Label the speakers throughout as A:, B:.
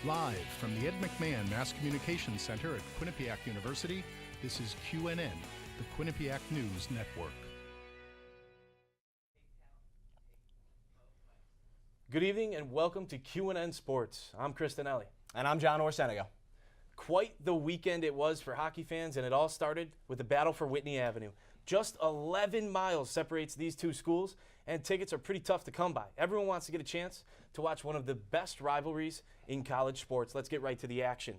A: Live from the Ed McMahon Mass Communications Center at Quinnipiac University, this is QNN, the Quinnipiac News Network.
B: Good evening and welcome to QNN Sports. I'm Chris Dinelli.
C: And I'm John Orsenego.
B: Quite the weekend it was for hockey fans, and it all started with the battle for Whitney Avenue. Just 11 miles separates these two schools, and tickets are pretty tough to come by. Everyone wants to get a chance to watch one of the best rivalries in college sports. Let's get right to the action.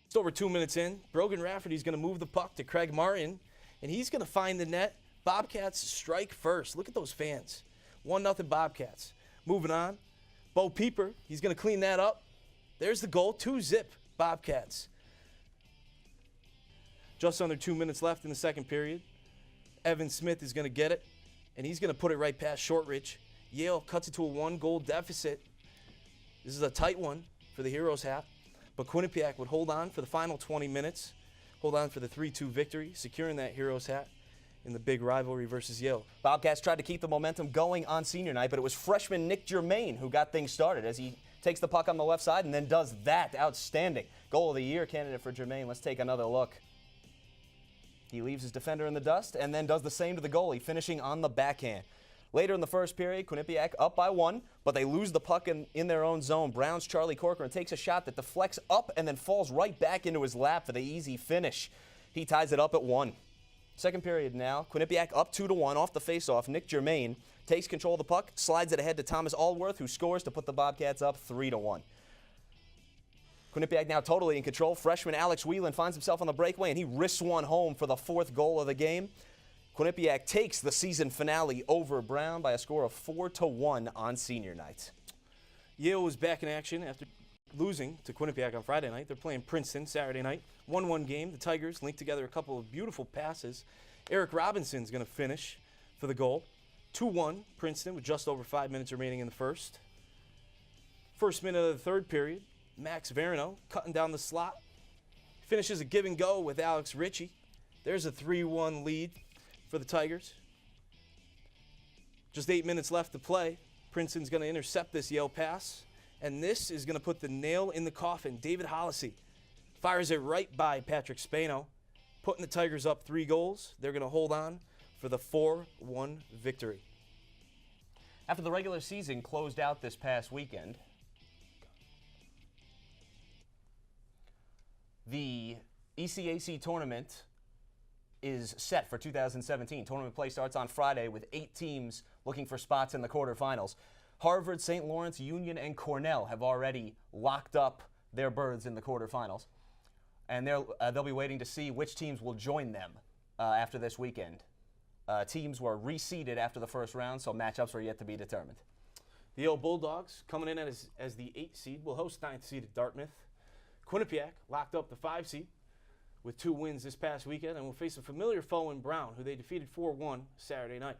B: Just over 2 minutes in, Brogan Rafferty's going to move the puck to Craig Martin, and he's going to find the net. Bobcats strike first. Look at those fans. 1-0 Bobcats. Moving on, Bo Pieper, he's going to clean that up. There's the goal, 2-0 Bobcats. Just under 2 minutes left in the second period. Evan Smith is going to get it, and he's going to put it right past Shortridge. Yale cuts it to a 1-goal deficit. This is a tight one for the Heroes half, but Quinnipiac would hold on for the final 20 minutes, hold on for the 3-2 victory, securing that Heroes hat in the big rivalry versus Yale.
C: Bobcats tried to keep the momentum going on senior night, but it was freshman Nick Germain who got things started as he takes the puck on the left side and then does that. Outstanding. Goal of the year candidate for Germain. Let's take another look. He leaves his defender in the dust and then does the same to the goalie, finishing on the backhand. Later in the first period, Quinnipiac up by 1, but they lose the puck in their own zone. Brown's Charlie Corcoran takes a shot that deflects up and then falls right back into his lap for the easy finish. He ties it up at 1. Second period now, Quinnipiac up 2-1 off the faceoff. Nick Germain takes control of the puck, slides it ahead to Thomas Allworth, who scores to put the Bobcats up 3-1. Quinnipiac now totally in control. Freshman Alex Whelan finds himself on the breakaway, and he risks one home for the 4th goal of the game. Quinnipiac takes the season finale over Brown by a score of 4-1 on senior night.
B: Yale was back in action after losing to Quinnipiac on Friday night. They're playing Princeton Saturday night. 1-1 game. The Tigers linked together a couple of beautiful passes. Eric Robinson's going to finish for the goal. 2-1 Princeton with just over 5 minutes remaining in the first. First minute of the third period, Max Verino cutting down the slot. Finishes a give and go with Alex Ritchie. There's a 3-1 lead for the Tigers. Just 8 minutes left to play. Princeton's going to intercept this Yale pass, and this is going to put the nail in the coffin. David Hollisey fires it right by Patrick Spano, putting the Tigers up 3 goals. They're going to hold on for the 4-1 victory.
C: After the regular season closed out this past weekend, the ECAC tournament is set for 2017. Tournament play starts on Friday with 8 teams looking for spots in the quarterfinals. Harvard, St. Lawrence, Union, and Cornell have already locked up their berths in the quarterfinals. And they'll be waiting to see which teams will join them after this weekend. Teams were reseeded after the first round, so matchups are yet to be determined.
B: The Yale Bulldogs, coming in as the 8th seed, will host 9th seed at Dartmouth. Quinnipiac locked up the 5 seed with 2 wins this past weekend and will face a familiar foe in Brown, who they defeated 4-1 Saturday night.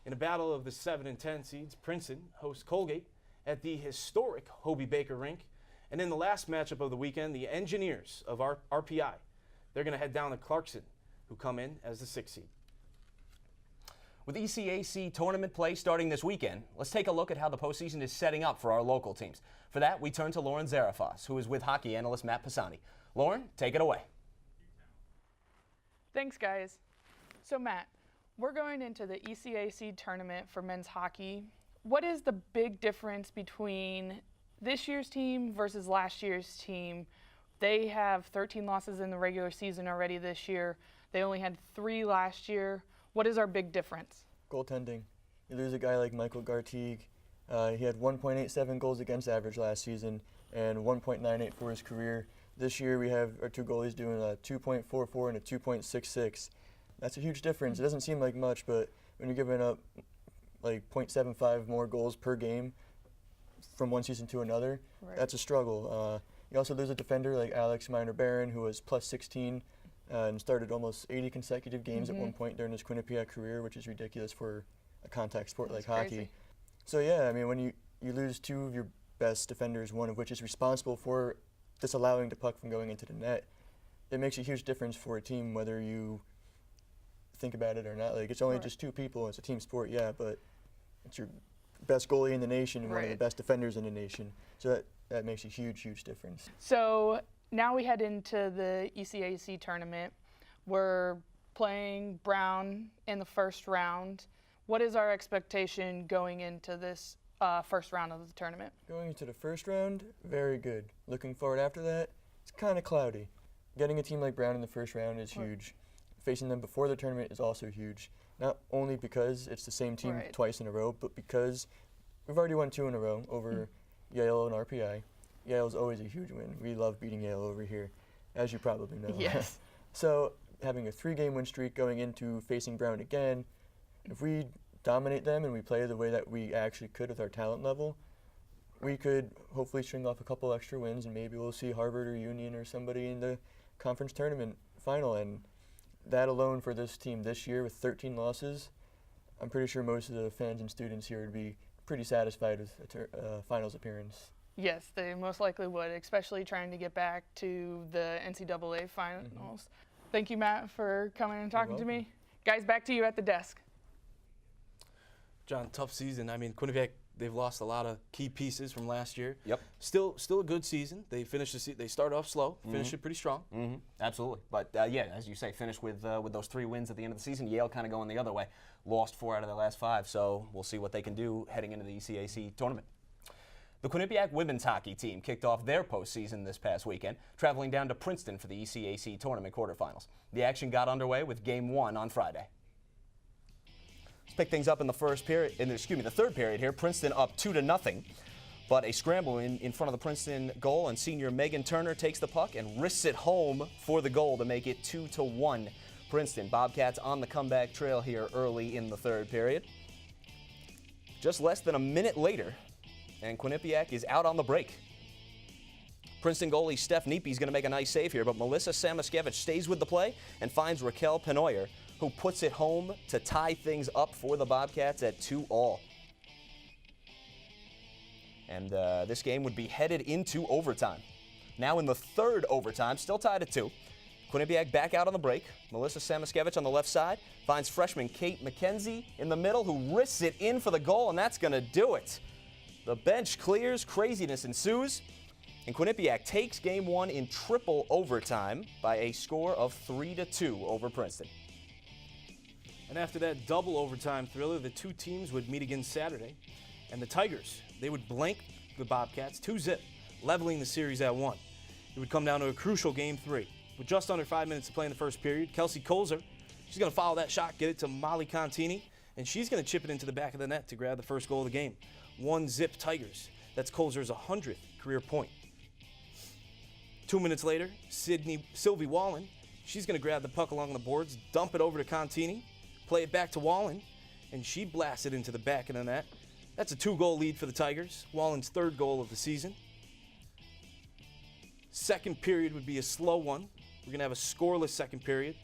B: In a battle of the 7 and 10 seeds, Princeton hosts Colgate at the historic Hobie Baker Rink. And in the last matchup of the weekend, the Engineers of RPI, they're going to head down to Clarkson, who come in as the 6th seed.
C: With ECAC tournament play starting this weekend, let's take a look at how the postseason is setting up for our local teams. For that, we turn to Lauren Zarafas, who is with hockey analyst Matt Pisani. Lauren, take it away.
D: Thanks, guys. So, Matt, we're going into the ECAC tournament for men's hockey. What is the big difference between this year's team versus last year's team? They have 13 losses in the regular season already this year. They only had 3 last year. What is our big difference?
E: Goaltending. You lose a guy like Michael Gartigue. He had 1.87 goals against average last season and 1.98 for his career. This year we have our 2 goalies doing a 2.44 and a 2.66. That's a huge difference. It doesn't seem like much, but when you're giving up like 0.75 more goals per game from one season to another, right, that's a struggle. You also lose a defender like Alex Minor-Barron, who was plus 16 and started almost 80 consecutive games at one point during his Quinnipiac career, which is ridiculous for a contact sport like hockey. So yeah, I mean, when you lose 2 of your best defenders, one of which is responsible for disallowing the puck from going into the net, it makes a huge difference for a team, whether you think about it or not. Like, it's only just 2 people, it's a team sport, yeah, but it's your best goalie in the nation and one of the
D: Right.
E: best defenders in the nation. So that makes a huge, huge difference.
D: So now we head into the ECAC tournament. We're playing Brown in the first round. What is our expectation going into this first round of the tournament?
E: Going into the first round, very good. Looking forward after that, it's kind of cloudy. Getting a team like Brown in the first round is huge. Facing them before the tournament is also huge. Not only because it's the same team
D: Right.
E: twice in a row, but because we've already won 2 in a row over Yale and RPI. Yale's always a huge win. We love beating Yale over here, as you probably know.
D: Yes.
E: So having a 3-game win streak going into facing Brown again, if we dominate them and we play the way that we actually could with our talent level, we could hopefully string off a couple extra wins, and maybe we'll see Harvard or Union or somebody in the conference tournament final. And that alone for this team this year with 13 losses, I'm pretty sure most of the fans and students here would be pretty satisfied with a finals appearance.
D: Yes, they most likely would, especially trying to get back to the NCAA finals. Thank you, Matt, for coming and talking to me. Guys, back to you at the desk.
B: John, tough season. I mean, Quinnipiac, they've lost a lot of key pieces from last year.
C: Yep.
B: Still a good season. They finished they started off slow, finished it pretty strong.
C: Absolutely. But yeah, as you say, finished with those 3 wins at the end of the season. Yale kind of going the other way. Lost 4 out of their last 5, so we'll see what they can do heading into the ECAC tournament. The Quinnipiac women's hockey team kicked off their postseason this past weekend, traveling down to Princeton for the ECAC tournament quarterfinals. The action got underway with Game 1 on Friday. Let's pick things up in the the third period here. Princeton up 2-0, but a scramble in front of the Princeton goal, and senior Megan Turner takes the puck and wrists it home for the goal to make it 2-1. Princeton Bobcats on the comeback trail here early in the third period. Just less than a minute later, and Quinnipiac is out on the break. Princeton goalie Steph Neepy is going to make a nice save here, but Melissa Samaskevich stays with the play and finds Raquel Penoyer, who puts it home to tie things up for the Bobcats at 2-2. And this game would be headed into overtime. Now in the third overtime, still tied at 2. Quinnipiac back out on the break. Melissa Samaskevich on the left side finds freshman Kate McKenzie in the middle, who wrists it in for the goal, and that's going to do it. The bench clears, craziness ensues, and Quinnipiac takes Game 1 in triple overtime by a score of 3-2 over Princeton.
B: And after that double overtime thriller, the two teams would meet again Saturday. And the Tigers, they would blank the Bobcats 2-0, leveling the series at 1. It would come down to a crucial Game 3. With just under 5 minutes to play in the first period, Kelsey Kolzer, she's going to follow that shot, get it to Molly Contini, and she's going to chip it into the back of the net to grab the first goal of the game. 1-0 Tigers. That's Kolzer's 100th career point. 2 minutes later, Sylvie Wallen, she's going to grab the puck along the boards, dump it over to Contini, play it back to Wallen, and she blasts it into the back of the net. That's a 2-goal lead for the Tigers, Wallen's 3rd goal of the season. Second period would be a slow one. We're going to have a scoreless second period,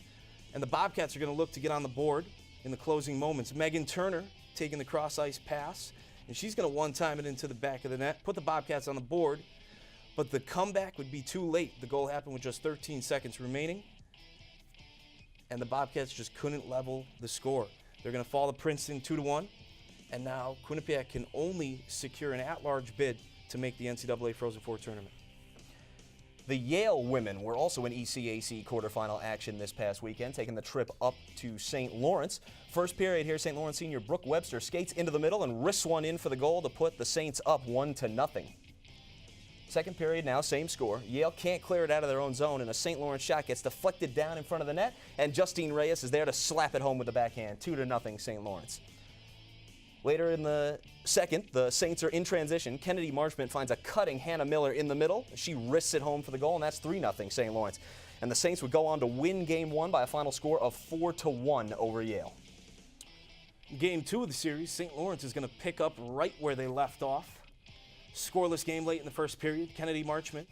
B: and the Bobcats are going to look to get on the board in the closing moments. Megan Turner taking the cross-ice pass, and she's going to one-time it into the back of the net, put the Bobcats on the board, but the comeback would be too late. The goal happened with just 13 seconds remaining, and the Bobcats just couldn't level the score. They're going to fall to Princeton 2-1, and now Quinnipiac can only secure an at-large bid to make the NCAA Frozen Four tournament.
C: The Yale women were also in ECAC quarterfinal action this past weekend, taking the trip up to St. Lawrence. First period here, St. Lawrence senior Brooke Webster skates into the middle and wrists one in for the goal to put the Saints up 1-0. Second period now, same score. Yale can't clear it out of their own zone, and a St. Lawrence shot gets deflected down in front of the net, and Justine Reyes is there to slap it home with the backhand. 2-0 St. Lawrence. Later in the second, the Saints are in transition. Kennedy Marchment finds a cutting Hannah Miller in the middle. She wrists it home for the goal, and that's 3-0 St. Lawrence. And the Saints would go on to win Game 1 by a final score of 4-1 over Yale.
B: Game 2 of the series, St. Lawrence is going to pick up right where they left off. Scoreless game late in the first period. Kennedy Marchment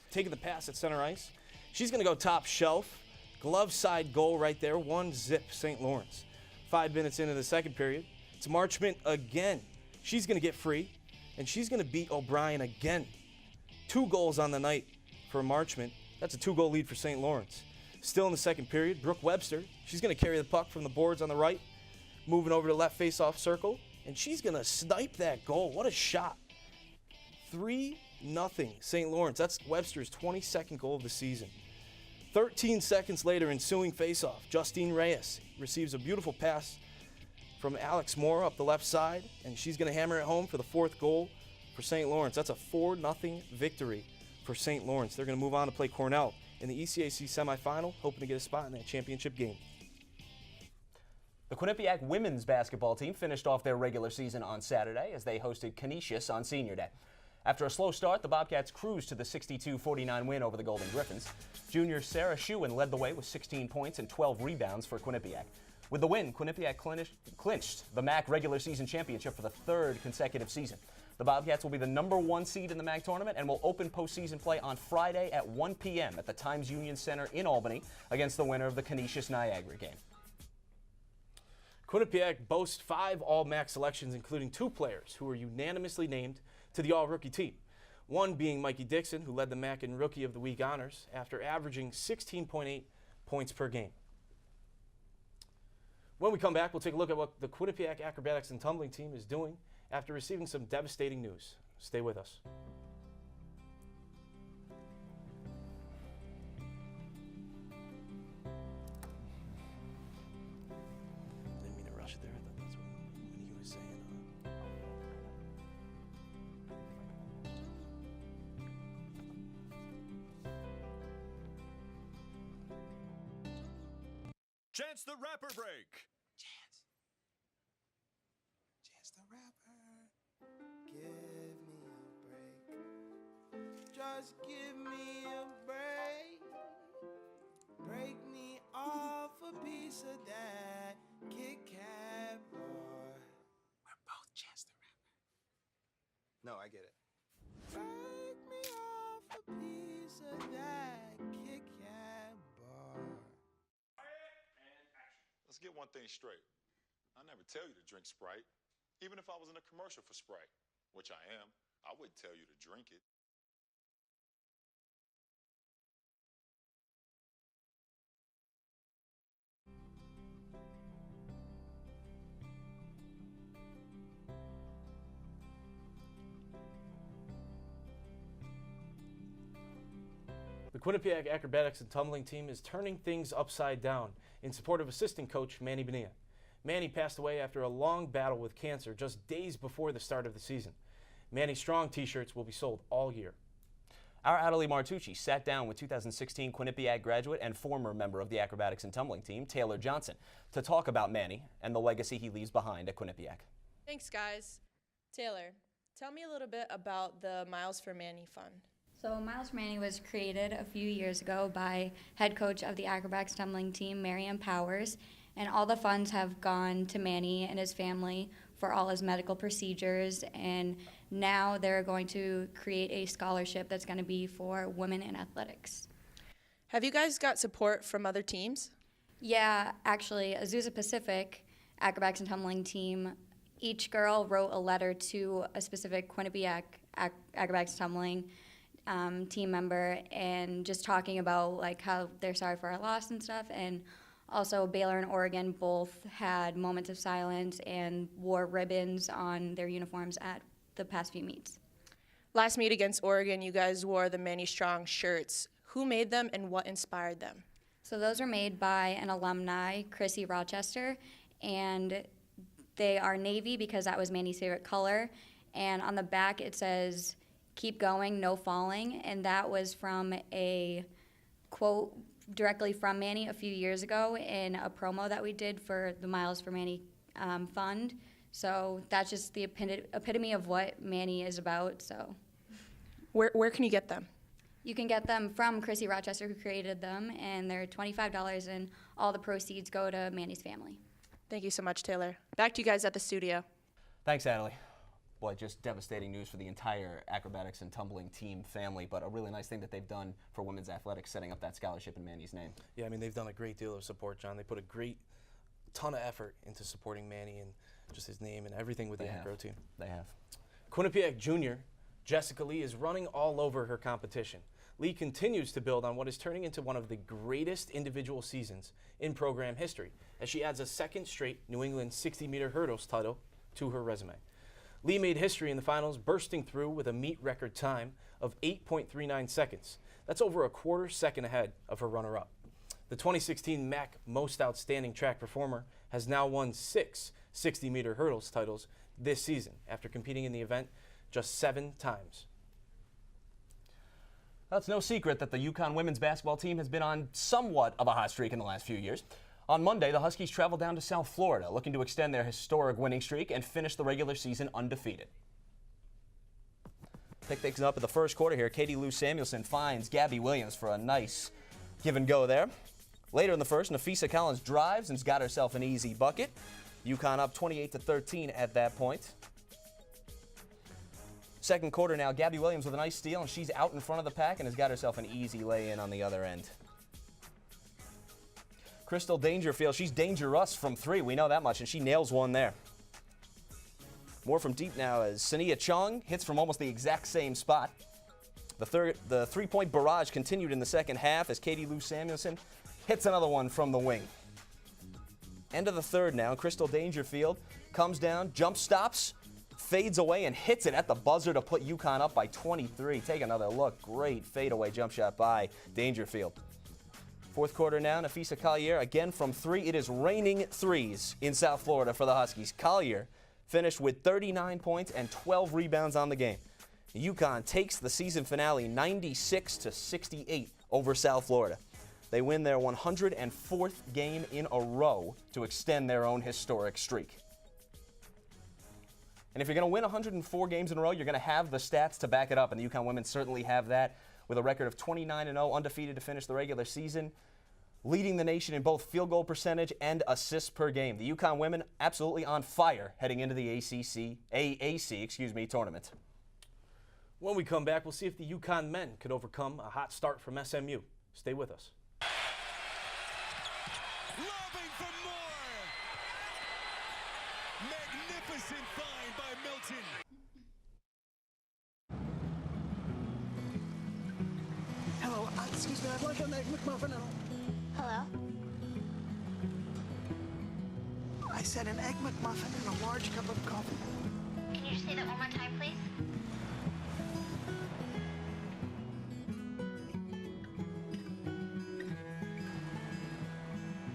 B: taking the pass at center ice. She's going to go top shelf. Glove side goal right there. 1-0 St. Lawrence. 5 minutes into the second period, it's Marchment again. She's going to get free, and she's going to beat O'Brien again. 2 goals on the night for Marchment. That's a 2-goal lead for St. Lawrence. Still in the second period, Brooke Webster, she's going to carry the puck from the boards on the right, moving over to left face-off circle, and she's going to snipe that goal. What a shot. 3-0 St. Lawrence. That's Webster's 22nd goal of the season. 13 seconds later, ensuing faceoff, Justine Reyes receives a beautiful pass from Alex Moore up the left side, and she's going to hammer it home for the 4th goal for St. Lawrence. That's a 4-0 victory for St. Lawrence. They're going to move on to play Cornell in the ECAC semifinal, hoping to get a spot in that championship game.
C: The Quinnipiac women's basketball team finished off their regular season on Saturday as they hosted Canisius on Senior Day. After a slow start, the Bobcats cruised to the 62-49 win over the Golden Griffins. Junior Sarah Schuin led the way with 16 points and 12 rebounds for Quinnipiac. With the win, Quinnipiac clinched the MAC regular season championship for the 3rd consecutive season. The Bobcats will be the #1 seed in the MAC tournament and will open postseason play on Friday at 1 p.m. at the Times Union Center in Albany against the winner of the Canisius-Niagara game.
B: Quinnipiac boasts 5 All-MAC selections, including 2 players who were unanimously named to the All-Rookie team. One being Mikey Dixon, who led the MAC in Rookie of the Week honors after averaging 16.8 points per game. When we come back, we'll take a look at what the Quinnipiac Acrobatics and Tumbling team is doing after receiving some devastating news. Stay with us. I didn't mean to rush it there. I thought that's what he was saying.
F: Chance the Rapper break.
G: Chance the Rapper. Give me a break. Just give me a break. Break me off a piece of that Kit Kat bar. We're both Chance the Rapper. No, I get it. Break me off a piece of that Kit Kat bar.
F: Let's get one thing straight. I never tell you to drink Sprite. Even if I was in a commercial for Sprite, which I am, I wouldn't tell you to drink it.
B: The Quinnipiac Acrobatics and Tumbling team is turning things upside down in support of assistant coach Manny Bonilla. Manny passed away after a long battle with cancer just days before the start of the season. Manny Strong t-shirts will be sold all year.
C: Our Adelie Martucci sat down with 2016 Quinnipiac graduate and former member of the Acrobatics and Tumbling team, Taylor Johnson, to talk about Manny and the legacy he leaves behind at Quinnipiac.
H: Thanks, guys. Taylor, tell me a little bit about the Miles for Manny Fund.
I: So Miles for Manny was created a few years ago by head coach of the Acrobatics Tumbling team, Marianne Powers, and all the funds have gone to Manny and his family for all his medical procedures, and now they're going to create a scholarship that's going to be for women in athletics.
H: Have you guys got support from other teams?
I: Yeah, actually, Azusa Pacific Acrobatics and Tumbling team, each girl wrote a letter to a specific Quinnipiac Acrobatics and Tumbling team member, and just talking about like how they're sorry for our loss and stuff. And also Baylor and Oregon both had moments of silence and wore ribbons on their uniforms at the past few meets.
H: Last meet against Oregon, you guys wore the Manny Strong shirts. Who made them and what inspired them?
I: So those were made by an alumni, Chrissy Rochester, and they are navy because that was Manny's favorite color. And on the back it says, "Keep going, no falling," and that was from a quote directly from Manny a few years ago in a promo that we did for the Miles for Manny fund. So that's just the epitome of what Manny is about. So,
H: Where can you get them?
I: You can get them from Chrissy Rochester, who created them, and they're $25, and all the proceeds go to Manny's family.
H: Thank you so much, Taylor. Back to you guys at the studio.
C: Thanks, Adelie. Boy, just devastating news for the entire Acrobatics and Tumbling team family, but a really nice thing that they've done for women's athletics, setting up that scholarship in Manny's name.
B: Yeah, I mean, they've done a great deal of support, John. They put a ton of effort into supporting Manny and just his name and everything with the acro team.
C: They have.
B: Quinnipiac Junior, Jessica Lee, is running all over her competition. Lee continues to build on what is turning into one of the greatest individual seasons in program history as she adds a second straight New England 60-meter hurdles title to her resume. Lee made history in the finals, bursting through with a meet record time of 8.39 seconds. That's over a quarter second ahead of her runner-up. The 2016 MAC Most Outstanding Track Performer has now won 6 60-meter hurdles titles this season after competing in the event just 7 times.
C: It's no secret that the UConn women's basketball team has been on somewhat of a hot streak in the last few years. On Monday, the Huskies traveled down to South Florida, looking to extend their historic winning streak and finish the regular season undefeated. Pick things up in the first quarter here. Katie Lou Samuelson finds Gabby Williams for a nice give and go there. Later in the first, Nafisa Collins drives and's got herself an easy bucket. UConn up 28-13 at that point. Second quarter now, Gabby Williams with a nice steal, and she's out in front of the pack and has got herself an easy lay-in on the other end. Crystal Dangerfield, she's dangerous from 3, we know that much, and she nails one there. More from deep now as Sania Chung hits from almost the exact same spot. The three-point barrage continued in the second half as Katie Lou Samuelson hits another one from the wing. End of the third now, Crystal Dangerfield comes down, jump stops, fades away, and hits it at the buzzer to put UConn up by 23. Take another look. Great fadeaway jump shot by Dangerfield. Fourth quarter now, Nafisa Collier again from 3. It is raining threes in South Florida for the Huskies. Collier finished with 39 points and 12 rebounds on the game. UConn takes the season finale 96-68 over South Florida. They win their 104th game in a row to extend their own historic streak. And if you're going to win 104 games in a row, you're going to have the stats to back it up, and the UConn women certainly have that, with a record of 29-0, undefeated to finish the regular season, leading the nation in both field goal percentage and assists per game. The UConn women absolutely on fire heading into the AAC tournament.
B: When we come back, we'll see if the UConn men could overcome a hot start from SMU. Stay with us.
J: Lobbing for more! Magnificent find by Milton.
G: Hello, excuse me, I'd like an egg McMuffin.
K: Hello?
G: I said an egg McMuffin and a large cup of coffee.
K: Can you just say that one more time, please?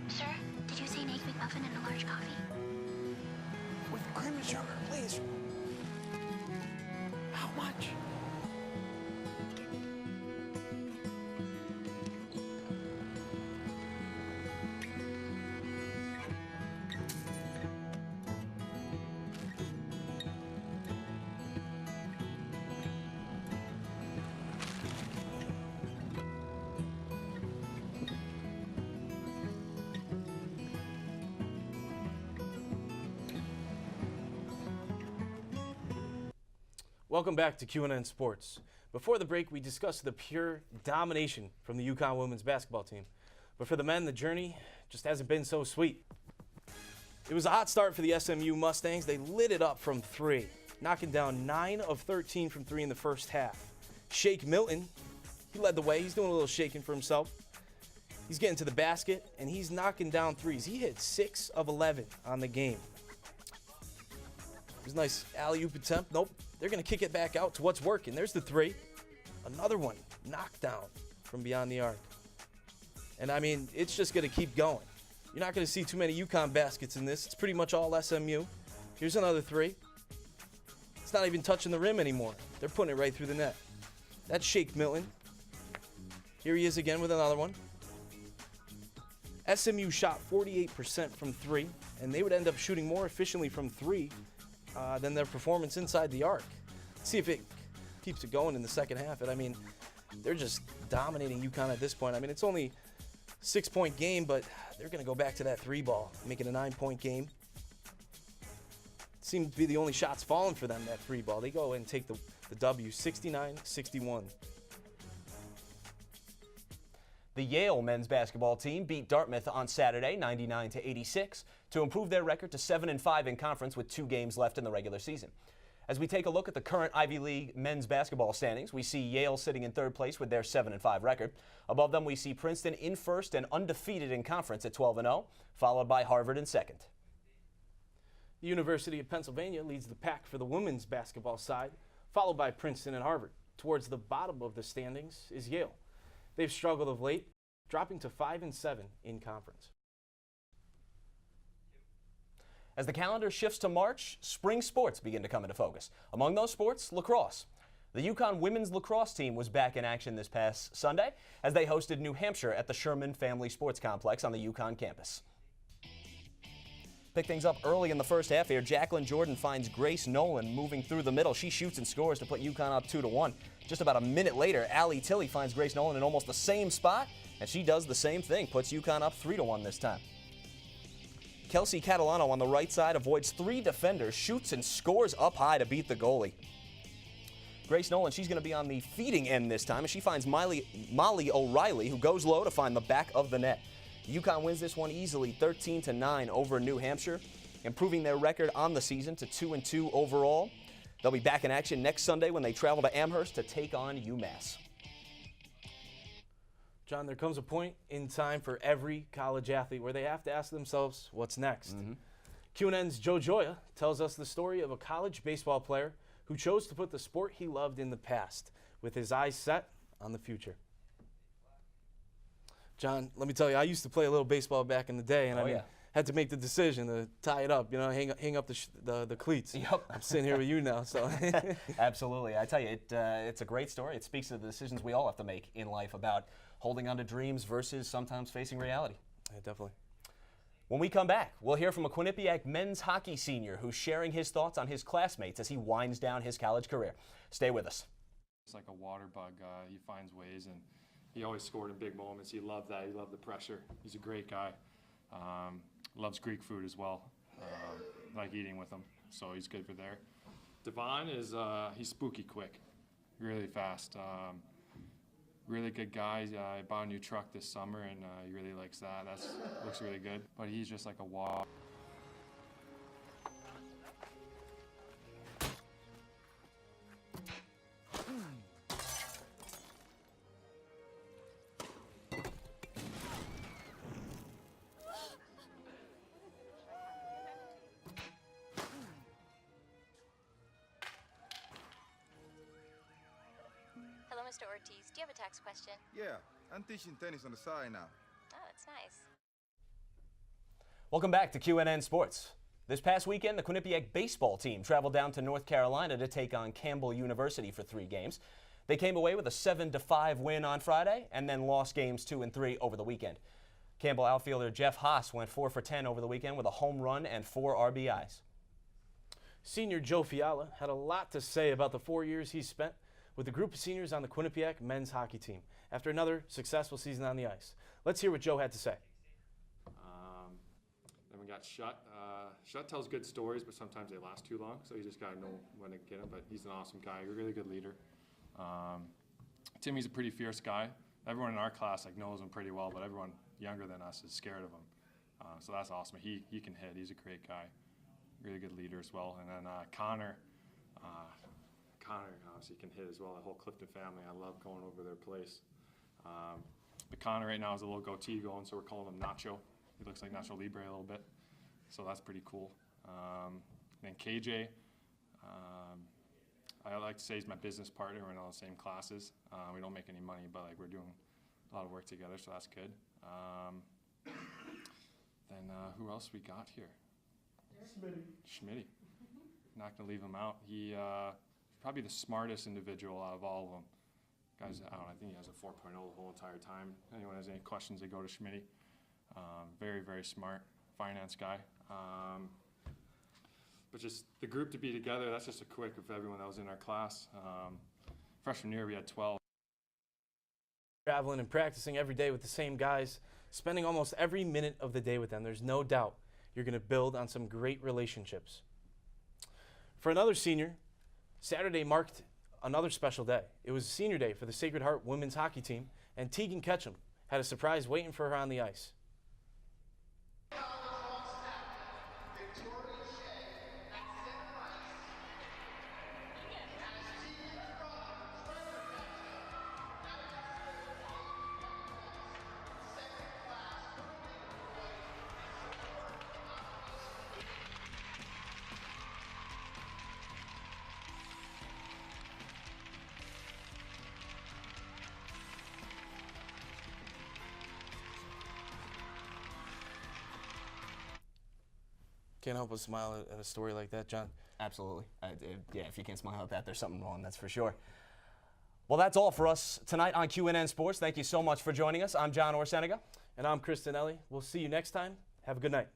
K: Sir, did you say an egg McMuffin and a large coffee?
G: With cream and sugar, please. How much?
B: Welcome back to QNN Sports. Before the break, we discussed the pure domination from the UConn women's basketball team. But for the men, the journey just hasn't been so sweet. It was a hot start for the SMU Mustangs. They lit it up from 3, knocking down 9 of 13 from 3 in the first half. Shake Milton, he led the way. He's doing a little shaking for himself. He's getting to the basket, and he's knocking down threes. He hit 6 of 11 on the game. It was a nice alley-oop attempt. Nope. They're going to kick it back out to what's working. There's the 3. Another one knocked down from beyond the arc. And, I mean, it's just going to keep going. You're not going to see too many UConn baskets in this. It's pretty much all SMU. Here's another 3. It's not even touching the rim anymore. They're putting it right through the net. That's Shake Milton. Here he is again with another one. SMU shot 48% from 3, and they would end up shooting more efficiently from 3 than their performance inside the arc. Let's see if it keeps it going in the second half. And I mean, they're just dominating UConn at this point. I mean, it's only a 6-point game, but they're going to go back to that 3 ball, make it a 9-point game. Seems to be the only shots falling for them, that 3 ball. They go and take the W, 69-61.
C: The Yale men's basketball team beat Dartmouth on Saturday, 99-86, to improve their record to 7-5 in conference with 2 games left in the regular season. As we take a look at the current Ivy League men's basketball standings, we see Yale sitting in 3rd place with their 7-5 record. Above them, we see Princeton in 1st and undefeated in conference at 12-0, followed by Harvard in 2nd.
B: The University of Pennsylvania leads the pack for the women's basketball side, followed by Princeton and Harvard. Towards the bottom of the standings is Yale. They've struggled of late, dropping to 5-7 in conference.
C: As the calendar shifts to March, spring sports begin to come into focus. Among those sports, lacrosse. The UConn women's lacrosse team was back in action this past Sunday as they hosted New Hampshire at the Sherman Family Sports Complex on the UConn campus. Pick things up early in the first half here. Jacqueline Jordan finds Grace Nolan moving through the middle. She shoots and scores to put UConn up 2-1. Just about a minute later, Allie Tilley finds Grace Nolan in almost the same spot, and she does the same thing, puts UConn up 3-1 this time. Kelsey Catalano on the right side avoids 3 defenders, shoots and scores up high to beat the goalie. Grace Nolan, she's going to be on the feeding end this time, and she finds Molly O'Reilly, who goes low to find the back of the net. UConn wins this one easily, 13-9 over New Hampshire, improving their record on the season to 2-2 overall. They'll be back in action next Sunday when they travel to Amherst to take on UMass.
B: John, there comes a point in time for every college athlete where they have to ask themselves, what's next? QNN's Joe Joya tells us the story of a college baseball player who chose to put the sport he loved in the past with his eyes set on the future. John, let me tell you, I used to play a little baseball back in the day, and had to make the decision to tie it up, hang up the cleats.
C: Yep.
B: I'm sitting here with you now, so.
C: Absolutely. I tell you, it's a great story. It speaks to the decisions we all have to make in life about holding on to dreams versus sometimes facing reality.
B: Yeah, definitely.
C: When we come back, we'll hear from a Quinnipiac men's hockey senior who's sharing his thoughts on his classmates as he winds down his college career. Stay with us.
L: It's like a water bug. He finds ways, and he always scored in big moments. He loved that. He loved the pressure. He's a great guy. Loves Greek food as well. Like eating with him, so he's good for there. Devon is he's spooky quick, really fast. Really good guy. I bought a new truck this summer, and he really likes that. Looks really good. But he's just like a wall.
M: Hello, Mr. Ortiz. Do you have a tax question?
N: Yeah, I'm teaching tennis on the side now.
M: Oh, that's nice.
C: Welcome back to QNN Sports. This past weekend, the Quinnipiac baseball team traveled down to North Carolina to take on Campbell University for 3 games. They came away with a 7-5 win on Friday and then lost games 2 and 3 over the weekend. Campbell outfielder Jeff Haas went 4 for 10 over the weekend with a home run and 4 RBIs.
B: Senior Joe Fiala had a lot to say about the 4 years he spent with a group of seniors on the Quinnipiac men's hockey team after another successful season on the ice. Let's hear what Joe had to say.
L: Then we got Shut. Shut tells good stories, but sometimes they last too long, so you just got to know when to get him. But he's an awesome guy, a really good leader. Timmy's a pretty fierce guy. Everyone in our class knows him pretty well, but everyone younger than us is scared of him. So that's awesome. He can hit. He's a great guy, really good leader as well. And then Connor obviously can hit as well. The whole Clifton family, I love going over their place. But Connor right now has a little goatee going, so we're calling him Nacho. He looks like Nacho Libre a little bit, so that's pretty cool. Then KJ, I like to say he's my business partner. We're in all the same classes. We don't make any money, but we're doing a lot of work together, so that's good. Then who else we got here? Schmitty. Not gonna leave him out. He probably the smartest individual out of all of them. Guys, I think he has a 4.0 the whole entire time. Anyone has any questions, they go to Schmitty. Very, very smart finance guy. But just the group to be together, that's just a quick of everyone that was in our class. Freshman year, we had 12.
B: Traveling and practicing every day with the same guys, spending almost every minute of the day with them. There's no doubt you're going to build on some great relationships. For another senior, Saturday marked another special day. It was senior day for the Sacred Heart women's hockey team, and Tegan Ketchum had a surprise waiting for her on the ice. Can't help but smile at a story like that, John.
C: Absolutely. Yeah, if you can't smile at that, there's something wrong, that's for sure. Well, that's all for us tonight on QNN Sports. Thank you so much for joining us. I'm John Orsenega.
B: And I'm Kristen Ellie. We'll see you next time. Have a good night.